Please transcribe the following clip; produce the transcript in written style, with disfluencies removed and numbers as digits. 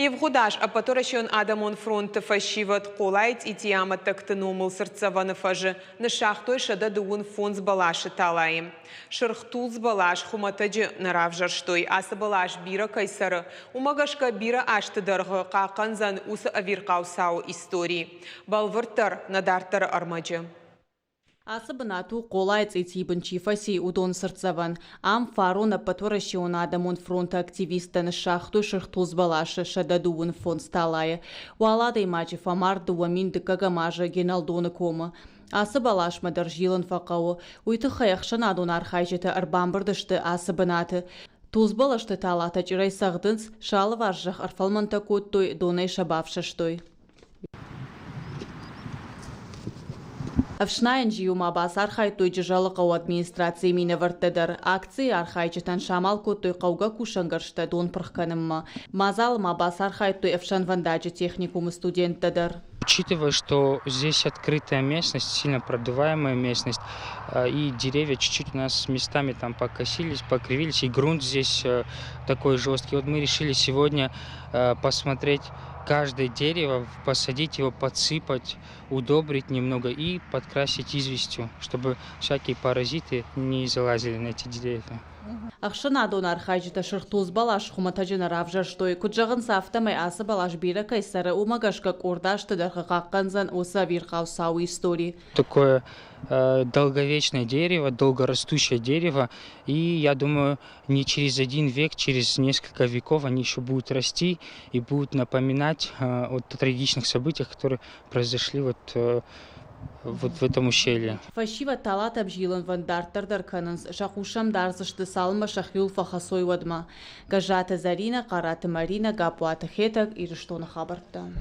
Евгудаш, апаторашон Адамон фронт фашиват колайт и тиама тактенумыл сырцаваны фажы на шахтой шада дуун фонс балаши талайым. Шырхтулз балаш хуматаджи наравжарштой, аса балаш бира кайсары, умагашка бира аштыдарғы қақанзан усы авирқаусау истории. Балвыртар надартар армаджы. Асабанату колайц итибн чифаси удон сырцаван. Ам фарона патворашион Адамон фронта активиста на шахту шырхтулз балаши шада дуун фонс талайы. Уалада имаджи фамар дуамин дыкагамажа геналдона кома. Асабалаш мадар жилан фақауы. Уйты хаяқшан адон архайжеті арбамбырдышты асабанаты. Тузбалашты талата жирай сағдынс шалы варжақ арфалманта коттой донай шабавшаштой. Авшнайнжи умабас архайтой жажалықау администрации мені варттадар. Акции архайчытан шамал коттой қауға кушангаршты дон пырхканымма. Мазал мабас архайтой авшан вандаджи техникумы студенттадар. Учитывая, что здесь открытая местность, сильно продуваемая местность, и деревья чуть-чуть у нас местами там покосились, покривились, и грунт здесь такой жесткий. Вот мы решили сегодня посмотреть каждое дерево, посадить его, подсыпать, удобрить немного и подкрасить известью, чтобы всякие паразиты не залазили на эти деревья. Ақшына дон архайжыта шырхтулз балаш хуматажына равжаштой. Куджағын сафтамай асы балаш бира кайсары умагашка кордашты дарға қаққанзан оса вирқау сау истории. Такое долговечное дерево, долгорастущее дерево, и я думаю, не через один век, через несколько веков они еще будут расти и будут напоминать о трагичных событиях, которые произошли вот в этом ущелье. Фашива талата бжилан вандартар даркананс шахушам дарзышты салма шахюл фахасой вадма. Гажата Зарина, Карата Марина, Гапуата Хетак и Рештона Хабарта.